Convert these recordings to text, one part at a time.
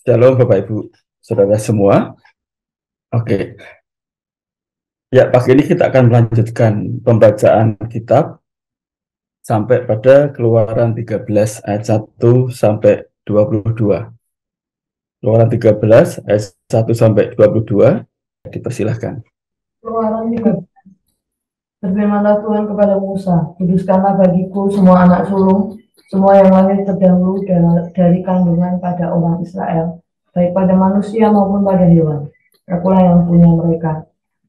Shalom Bapak Ibu, Saudara semua. Oke, ya pagi ini kita akan melanjutkan pembacaan kitab sampai pada Keluaran 13 ayat 1 sampai 22. Keluaran 13 ayat 1 sampai 22, dipersilahkan. Keluaran 13. Berfirmanlah Tuhan kepada Musa, kuduskanlah bagiku semua anak sulung, semua yang lahir terdahulu dari kandungan pada orang Israel, baik pada manusia maupun pada hewan. Akulah yang punya mereka.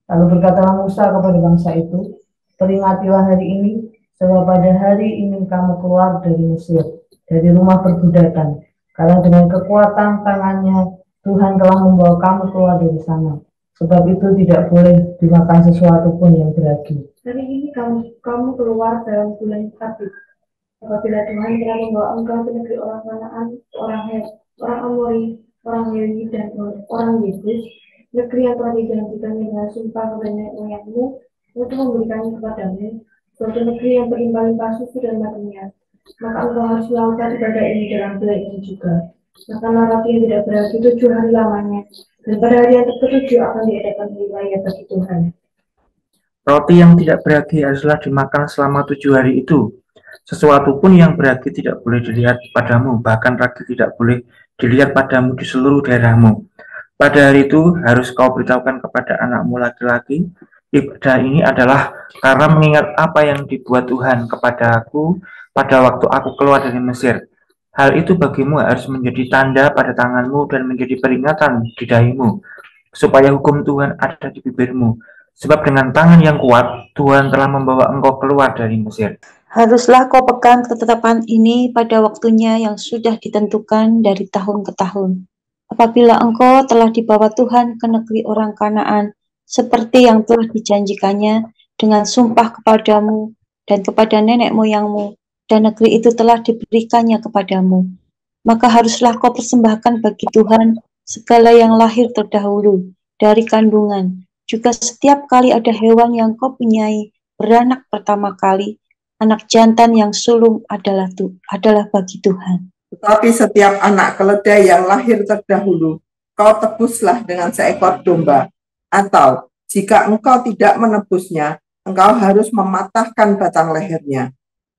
Lalu berkatalah Musa kepada bangsa itu, peringatilah hari ini, sebab pada hari ini kamu keluar dari Mesir, dari rumah perbudakan. Karena dengan kekuatan tangannya, Tuhan telah membawa kamu keluar dari sana. Sebab itu tidak boleh dimakan sesuatu pun yang beracun. Hari ini kamu keluar dalam bulan Sabit. Apabila Tuhan telah membawa engkau ke negeri orang Kanaan, orang Amori, orang Lewi, dan orang Yebus, negeri yang telah dijanjikan dengan sumpah kepada nenek moyangmu untuk memberikannya kepadamu, suatu negeri yang berlimpah-limpah susu dan madunya. Maka engkau harus melakukan ibadah ini dalam bulan ini juga. Makanlah roti yang tidak berarti 7 hari lamanya, dan pada hari yang ketujuh akan diadakan hari raya bagi Tuhan. Roti yang tidak beragi haruslah dimakan selama 7 hari itu. Sesuatu pun yang beragi tidak boleh dilihat padamu, bahkan ragi tidak boleh dilihat padamu di seluruh daerahmu. Pada hari itu harus kau beritahukan kepada anakmu laki-laki, ibadah ini adalah karena mengingat apa yang dibuat Tuhan kepadaku pada waktu aku keluar dari Mesir. Hal itu bagimu harus menjadi tanda pada tanganmu dan menjadi peringatan di dahimu, supaya hukum Tuhan ada di bibirmu. Sebab dengan tangan yang kuat, Tuhan telah membawa engkau keluar dari Mesir. Haruslah kau pegang ketetapan ini pada waktunya yang sudah ditentukan dari tahun ke tahun. Apabila engkau telah dibawa Tuhan ke negeri orang Kanaan, seperti yang telah dijanjikannya dengan sumpah kepadamu dan kepada nenek moyangmu, dan negeri itu telah diberikannya kepadamu, maka haruslah kau persembahkan bagi Tuhan segala yang lahir terdahulu dari kandungan. Juga setiap kali ada hewan yang kau punyai beranak pertama kali, anak jantan yang sulung adalah bagi Tuhan. Tetapi setiap anak keledai yang lahir terdahulu, kau tebuslah dengan seekor domba. Atau, jika engkau tidak menebusnya, engkau harus mematahkan batang lehernya.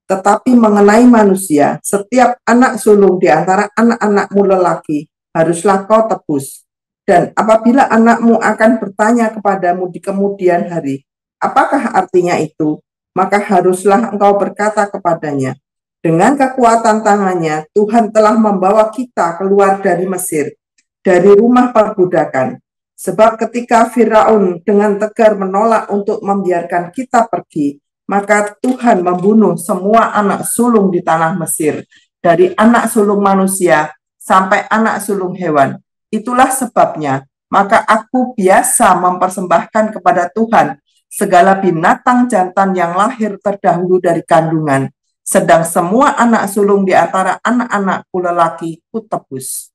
Tetapi mengenai manusia, setiap anak sulung di antara anak-anakmu lelaki, haruslah kau tebus. Dan apabila anakmu akan bertanya kepadamu di kemudian hari, apakah artinya itu? Maka haruslah engkau berkata kepadanya, dengan kekuatan tangannya, Tuhan telah membawa kita keluar dari Mesir, dari rumah perbudakan. Sebab ketika Firaun dengan tegar menolak untuk membiarkan kita pergi, maka Tuhan membunuh semua anak sulung di tanah Mesir, dari anak sulung manusia sampai anak sulung hewan. Itulah sebabnya, maka aku biasa mempersembahkan kepada Tuhan segala binatang jantan yang lahir terdahulu dari kandungan, sedang semua anak sulung di antara anak-anakku lelaki kutebus.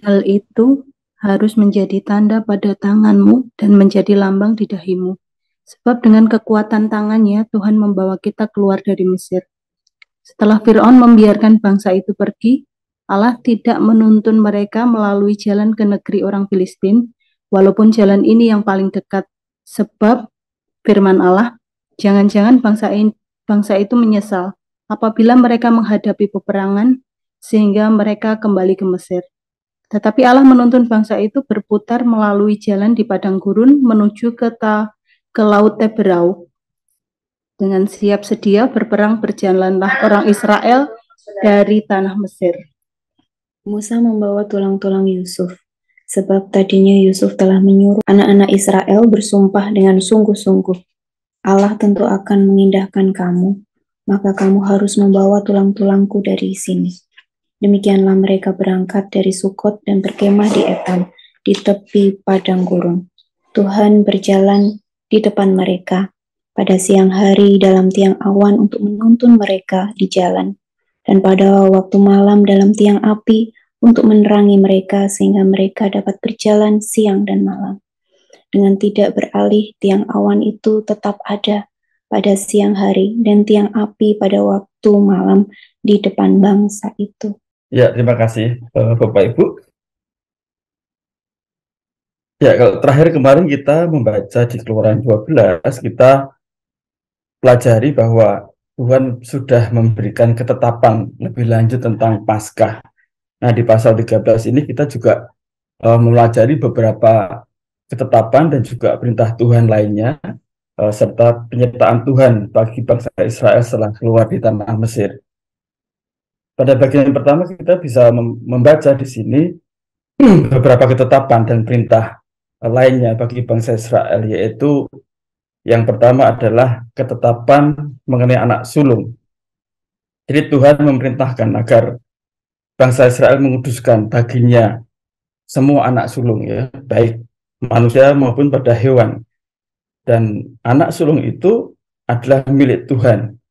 Hal itu harus menjadi tanda pada tanganmu dan menjadi lambang di dahimu. Sebab dengan kekuatan tangannya Tuhan membawa kita keluar dari Mesir. Setelah Fir'aun membiarkan bangsa itu pergi, Allah tidak menuntun mereka melalui jalan ke negeri orang Filistin, walaupun jalan ini yang paling dekat. Sebab firman Allah, jangan-jangan bangsa itu menyesal apabila mereka menghadapi peperangan, sehingga mereka kembali ke Mesir. Tetapi Allah menuntun bangsa itu berputar melalui jalan di padang gurun menuju ke Laut Teberau. Dengan siap sedia berperang berjalanlah orang Israel dari tanah Mesir. Musa membawa tulang-tulang Yusuf, sebab tadinya Yusuf telah menyuruh anak-anak Israel bersumpah dengan sungguh-sungguh, Allah tentu akan mengindahkan kamu, maka kamu harus membawa tulang-tulangku dari sini. Demikianlah mereka berangkat dari Sukot dan berkemah di Etam, di tepi padang gurun. Tuhan berjalan di depan mereka pada siang hari dalam tiang awan untuk menuntun mereka di jalan, dan pada waktu malam dalam tiang api untuk menerangi mereka sehingga mereka dapat berjalan siang dan malam. Dengan tidak beralih, tiang awan itu tetap ada pada siang hari dan tiang api pada waktu malam di depan bangsa itu. Ya, terima kasih Bapak Ibu. Ya, kalau terakhir kemarin kita membaca di Keluaran 12, kita pelajari bahwa Tuhan sudah memberikan ketetapan lebih lanjut tentang Paskah. Nah, di pasal 13 ini kita juga mempelajari beberapa ketetapan dan juga perintah Tuhan lainnya, serta penyertaan Tuhan bagi bangsa Israel setelah keluar di tanah Mesir. Pada bagian pertama kita bisa membaca di sini beberapa ketetapan dan perintah lainnya bagi bangsa Israel, yaitu yang pertama adalah ketetapan mengenai anak sulung. Jadi Tuhan memerintahkan agar bangsa Israel menguduskan baginya semua anak sulung, ya, baik manusia maupun pada hewan. Dan anak sulung itu adalah milik Tuhan.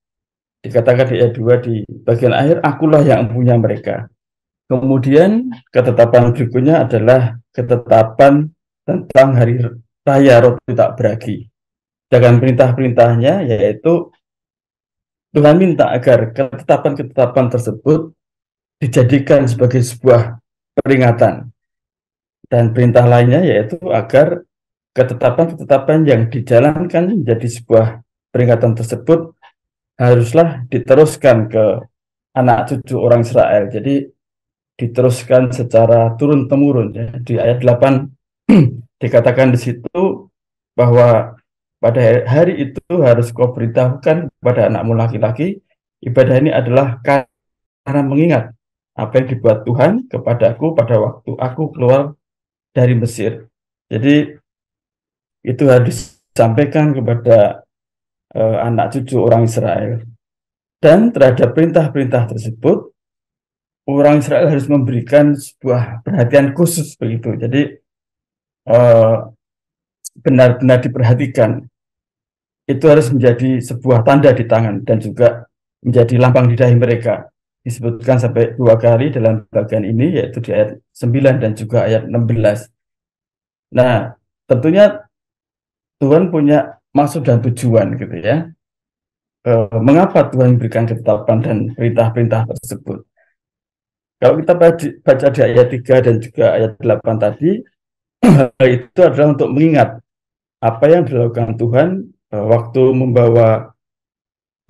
Dikatakan di ayat 2 di bagian akhir, akulah yang punya mereka. Kemudian ketetapan berikutnya adalah ketetapan tentang hari raya roti tak beragi. Dengan perintah-perintahnya, yaitu Tuhan minta agar ketetapan-ketetapan tersebut dijadikan sebagai sebuah peringatan. Dan perintah lainnya yaitu agar ketetapan-ketetapan yang dijalankan menjadi sebuah peringatan tersebut haruslah diteruskan ke anak cucu orang Israel. Jadi diteruskan secara turun-temurun. Ya. Di ayat 8 dikatakan di situ bahwa pada hari itu harus kau beritahukan kepada anakmu laki-laki, ibadah ini adalah karena mengingat apa yang dibuat Tuhan kepadaku pada waktu aku keluar dari Mesir. Jadi itu harus disampaikan kepada anak cucu orang Israel. Dan terhadap perintah-perintah tersebut, orang Israel harus memberikan sebuah perhatian khusus begitu. Jadi benar-benar diperhatikan. Itu harus menjadi sebuah tanda di tangan dan juga menjadi lambang di dahi mereka. Disebutkan sampai 2 kali dalam bagian ini, yaitu di ayat 9 dan juga ayat 16. Nah, tentunya Tuhan punya maksud dan tujuan gitu ya. Mengapa Tuhan memberikan ketetapan dan perintah-perintah tersebut? Kalau kita baca di ayat 3 dan juga ayat 8 tadi, itu adalah untuk mengingat apa yang dilakukan Tuhan waktu membawa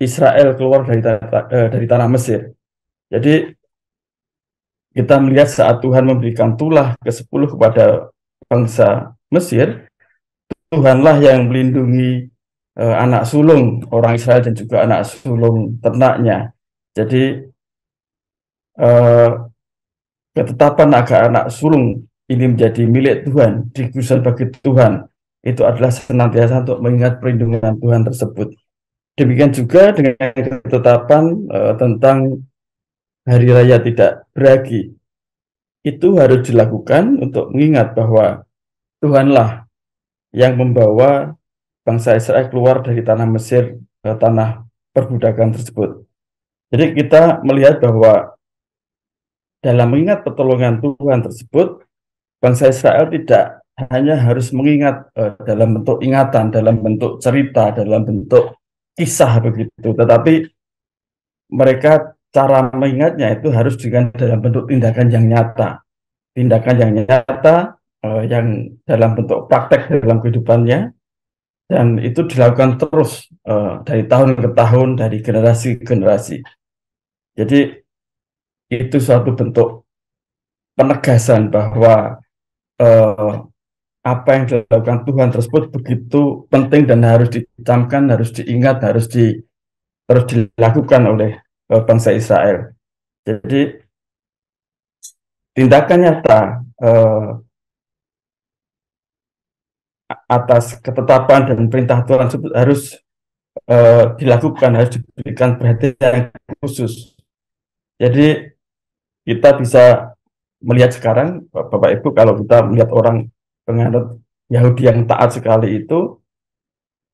Israel keluar dari tanah Mesir. Jadi kita melihat saat Tuhan memberikan tulah ke-10 kepada bangsa Mesir, Tuhanlah yang melindungi anak sulung orang Israel dan juga anak sulung ternaknya. Jadi ketetapan agar anak sulung ini menjadi milik Tuhan, dikhususkan bagi Tuhan, itu adalah senantiasa untuk mengingat perlindungan Tuhan tersebut. Demikian juga dengan ketetapan tentang hari raya tidak beragi. Itu harus dilakukan untuk mengingat bahwa Tuhanlah yang membawa bangsa Israel keluar dari tanah Mesir ke tanah perbudakan tersebut. Jadi kita melihat bahwa dalam mengingat pertolongan Tuhan tersebut, bangsa Israel tidak hanya harus mengingat dalam bentuk ingatan, dalam bentuk cerita, dalam bentuk kisah begitu, tetapi mereka cara mengingatnya itu harus dengan dalam bentuk tindakan yang nyata, yang dalam bentuk praktek dalam kehidupannya, dan itu dilakukan terus dari tahun ke tahun, dari generasi ke generasi. Jadi itu suatu bentuk penegasan bahwa apa yang dilakukan Tuhan tersebut begitu penting dan harus dicamkan, harus diingat, terus dilakukan oleh bangsa Israel. Jadi tindakan nyata atas ketetapan dan perintah Tuhan tersebut harus dilakukan, harus diberikan perhatian khusus. Jadi kita bisa melihat sekarang, Bapak Ibu, kalau kita melihat orang penganut Yahudi yang taat sekali itu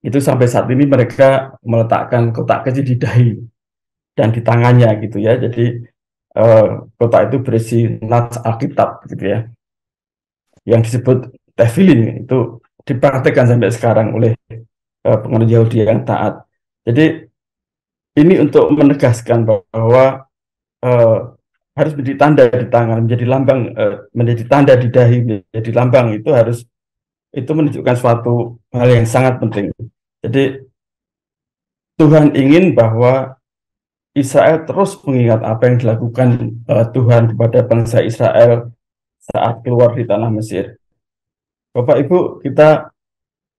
sampai saat ini mereka meletakkan kotak kecil di dahi dan di tangannya gitu ya. Jadi kotak itu berisi nats Alkitab gitu ya, yang disebut tefillin, itu dipraktekkan sampai sekarang oleh penganut Yahudi yang taat. Jadi ini untuk menegaskan bahwa harus menjadi tanda di tangan, menjadi lambang, menjadi tanda di dahi, menjadi lambang, itu harus itu menunjukkan suatu hal yang sangat penting. Jadi Tuhan ingin bahwa Israel terus mengingat apa yang dilakukan Tuhan kepada bangsa Israel saat keluar di tanah Mesir. Bapak Ibu, kita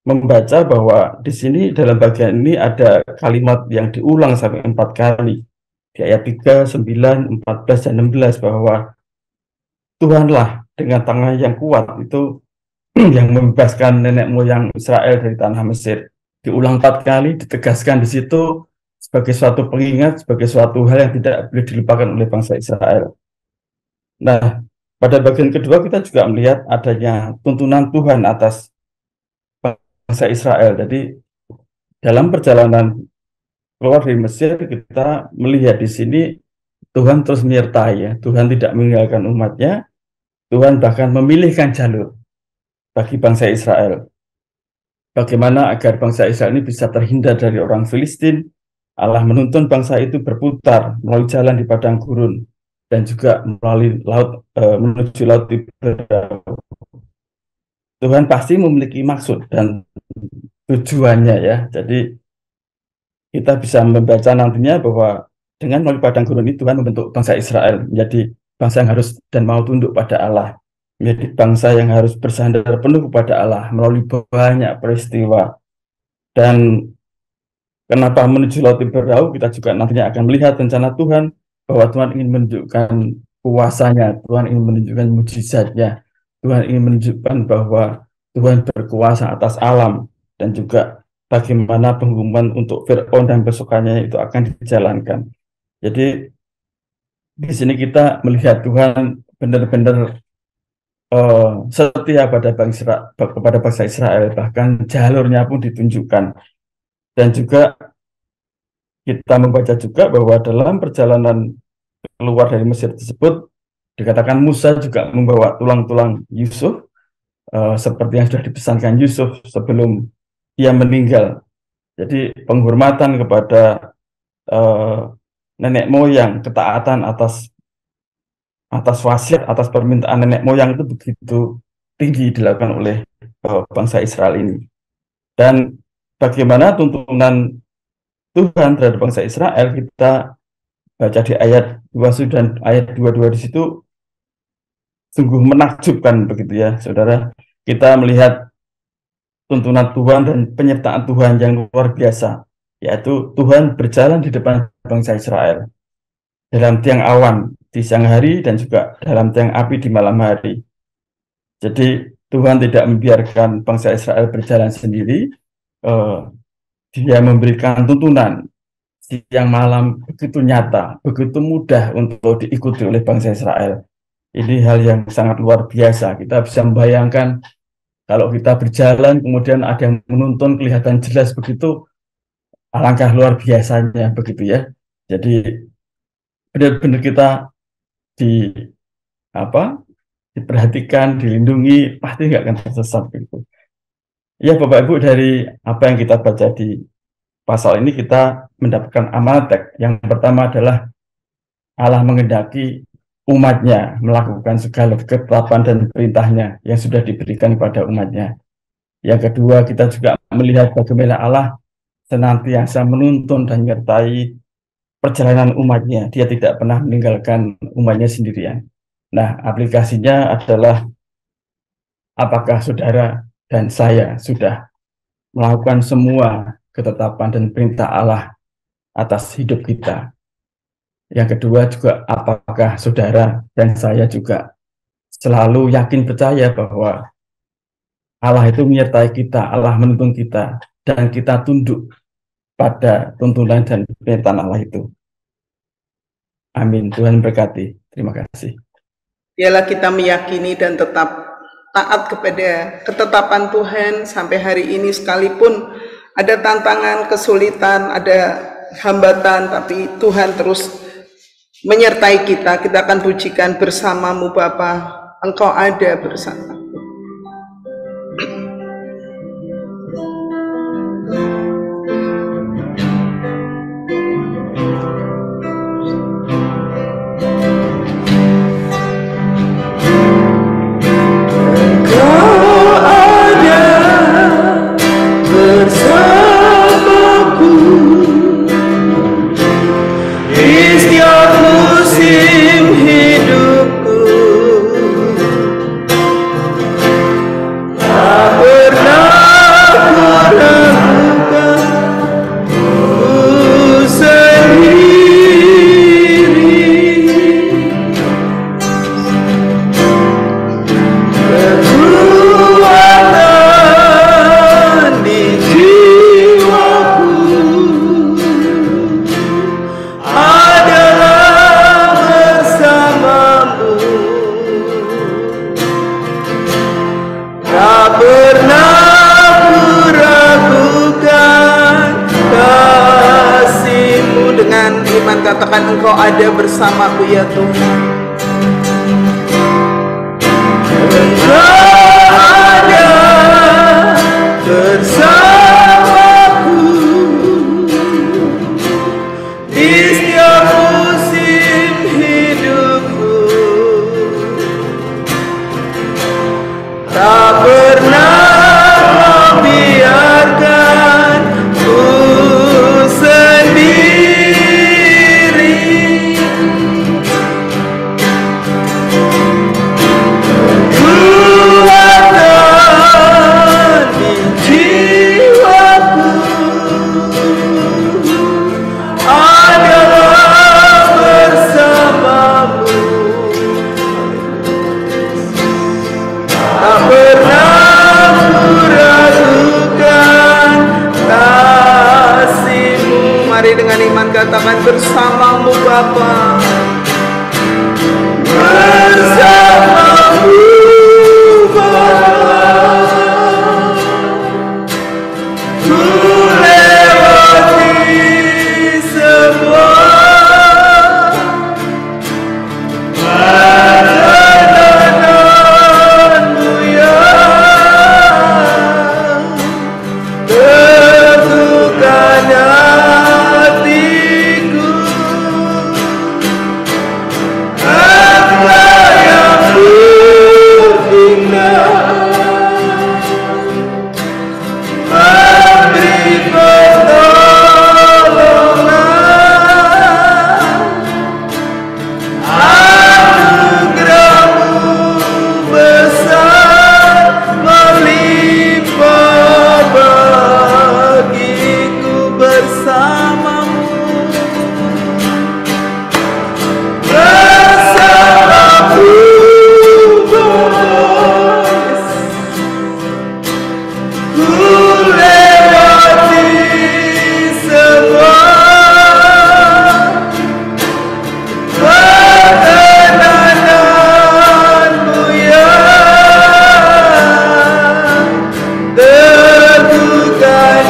membaca bahwa di sini dalam bagian ini ada kalimat yang diulang sampai 4 kali. Di ayat 3, 9, 14, dan 16 bahwa Tuhanlah dengan tangan yang kuat itu yang membebaskan nenek moyang Israel dari tanah Mesir. Diulang 4 kali, ditegaskan di situ sebagai suatu pengingat, sebagai suatu hal yang tidak boleh dilupakan oleh bangsa Israel. Nah, pada bagian kedua kita juga melihat adanya tuntunan Tuhan atas bangsa Israel. Jadi dalam perjalanan keluar dari Mesir kita melihat di sini Tuhan terus menyertai ya. Tuhan tidak meninggalkan umatnya. Tuhan bahkan memilihkan jalur bagi bangsa Israel. Bagaimana agar bangsa Israel ini bisa terhindar dari orang Filistin. Allah menuntun bangsa itu berputar melalui jalan di padang gurun dan juga melalui laut menuju laut Tiberau. Tuhan pasti memiliki maksud dan tujuannya ya. Jadi kita bisa membaca nantinya bahwa dengan melalui padang gurun ini Tuhan membentuk bangsa Israel menjadi bangsa yang harus dan mau tunduk pada Allah, menjadi bangsa yang harus bersandar penuh kepada Allah melalui banyak peristiwa. Dan kenapa menuju laut Tiberau, kita juga nantinya akan melihat rencana Tuhan bahwa Tuhan ingin menunjukkan kuasanya, Tuhan ingin menunjukkan mujizatnya, Tuhan ingin menunjukkan bahwa Tuhan berkuasa atas alam, dan juga bagaimana penghukuman untuk Fir'aun dan pasukannya itu akan dijalankan. Jadi di sini kita melihat Tuhan benar-benar setia kepada bangsa Israel, bahkan jalurnya pun ditunjukkan. Dan juga kita membaca juga bahwa dalam perjalanan keluar dari Mesir tersebut dikatakan Musa juga membawa tulang-tulang Yusuf seperti yang sudah dipesankan Yusuf sebelum dia meninggal. Jadi penghormatan kepada nenek moyang, ketaatan atas wasiat, atas permintaan nenek moyang itu begitu tinggi dilakukan oleh bangsa Israel ini. Dan bagaimana tuntunan Tuhan terhadap bangsa Israel kita baca di ayat 21 dan ayat 22 di situ sungguh menakjubkan begitu ya, saudara. Kita melihat tuntunan Tuhan dan penyertaan Tuhan yang luar biasa, yaitu Tuhan berjalan di depan bangsa Israel dalam tiang awan di siang hari dan juga dalam tiang api di malam hari. Jadi Tuhan tidak membiarkan bangsa Israel berjalan sendiri. Dia memberikan tuntunan siang malam begitu nyata, begitu mudah untuk diikuti oleh bangsa Israel. Ini hal yang sangat luar biasa. Kita bisa membayangkan kalau kita berjalan kemudian ada yang menuntun kelihatan jelas begitu, alangkah luar biasanya begitu ya. Jadi benar-benar kita diperhatikan, dilindungi, pasti nggak akan tersesat begitu. Ya Bapak Ibu, dari apa yang kita baca di pasal ini kita mendapatkan amanat. Yang pertama adalah Allah mengendaki umatnya melakukan segala ketetapan dan perintahnya yang sudah diberikan kepada umatnya. Yang kedua, kita juga melihat bagaimana Allah senantiasa menuntun dan menyertai perjalanan umatnya. Dia tidak pernah meninggalkan umatnya sendirian. Nah, aplikasinya adalah apakah saudara dan saya sudah melakukan semua ketetapan dan perintah Allah atas hidup kita. Yang kedua juga, apakah saudara dan saya juga selalu yakin percaya bahwa Allah itu menyertai kita, Allah menuntun kita, dan kita tunduk pada tuntunan dan perintah Allah itu. Amin. Tuhan berkati. Terima kasih. Biarlah kita meyakini dan tetap taat kepada ketetapan Tuhan sampai hari ini, sekalipun ada tantangan, kesulitan, ada hambatan, tapi Tuhan terus menyertai kita. Kita akan pujikan bersamamu Bapa, Engkau ada bersama. Engkau ada katakan Engkau ada bersamaku ya Tuhan. Engkau ada bersamaku di setiap musim hidupku, tak pernah membiarkan ku sendiri. Kekuatan di jiwaku adalah bersamamu, tak pernah ku ragukan kasih-Mu. Mari dengan iman katakan bersamamu Bapa, bersamamu Bapa, ku lewati semua perjalanan-Mu yang tentukan hatiku. Engkau yang bertindak memberi pertolongan, anugerah-Mu besar melimpah bagiku. Bersamamu, bersamamu Bapa, ku lewati semua perjalanan-Mu yang tentukan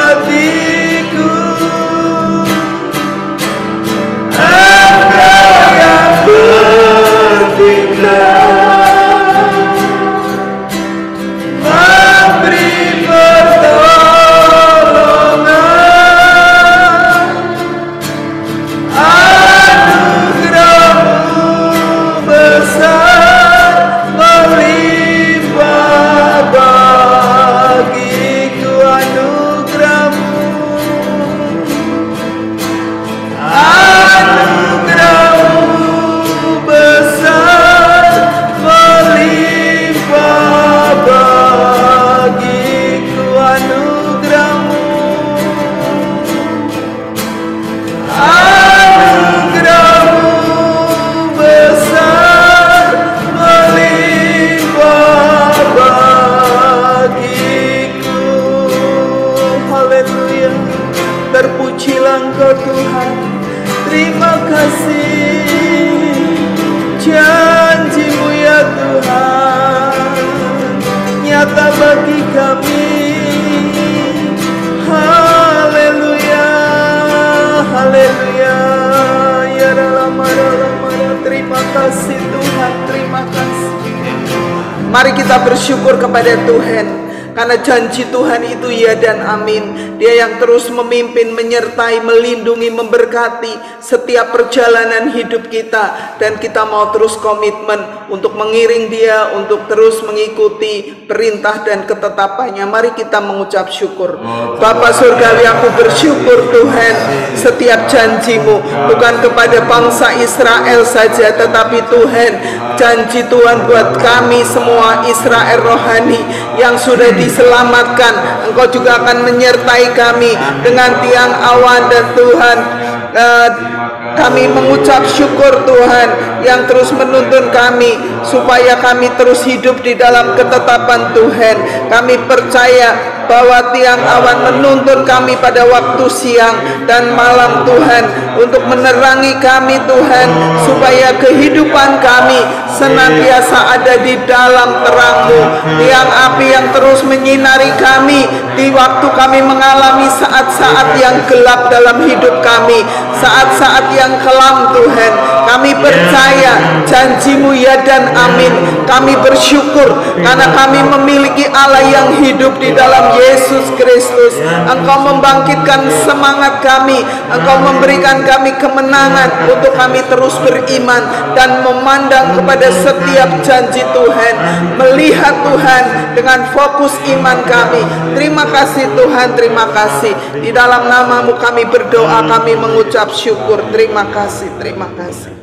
hatiku. Engkau yang bertindak memberi pertolongan, anugerah-Mu besar melimpah bagiku. Anugerah-Mu, anugerah-Mu besar melimpah bagiku. Anugerah-Mu, anugerah-Mu besar melimpah bagiku. Haleluya, terpujilah Engkau Tuhan. Terima kasih janji-Mu ya Tuhan nyata bagi kami. Haleluya, haleluya, ya Ralamara. Terima kasih Tuhan, terima kasih. Mari kita bersyukur kepada Tuhan, karena janji Tuhan itu ya dan amin. Dia yang terus memimpin, menyertai, melindungi, memberkati setiap perjalanan hidup kita. Dan kita mau terus komitmen untuk mengiring Dia, untuk terus mengikuti perintah dan ketetapannya. Mari kita mengucap syukur. Bapa Surgawi, aku bersyukur Tuhan, setiap janji-Mu bukan kepada bangsa Israel saja, tetapi Tuhan, janji Tuhan buat kami semua Israel rohani yang sudah diselamatkan. Engkau juga akan menyertai kami dengan tiang awan. Dan Tuhan, kami mengucap syukur Tuhan yang terus menuntun kami supaya kami terus hidup di dalam ketetapan Tuhan. Kami percaya bahwa tiang awan menuntun kami pada waktu siang dan malam Tuhan, untuk menerangi kami Tuhan, supaya kehidupan kami senantiasa ada di dalam terang-Mu. Tiang api yang terus menyinari kami di waktu kami mengalami saat-saat yang gelap dalam hidup kami. saat-saat yang kelam Tuhan. Kami percaya janji-Mu ya dan amin. Kami bersyukur karena kami memiliki Allah yang hidup di dalam Yesus Kristus. Engkau membangkitkan semangat kami, Engkau memberikan kami kemenangan untuk kami terus beriman dan memandang kepada setiap janji Tuhan, melihat Tuhan dengan fokus iman kami. Terima kasih Tuhan, terima kasih. Di dalam nama-Mu kami berdoa, kami mengucap syukur. Terima kasih, terima kasih.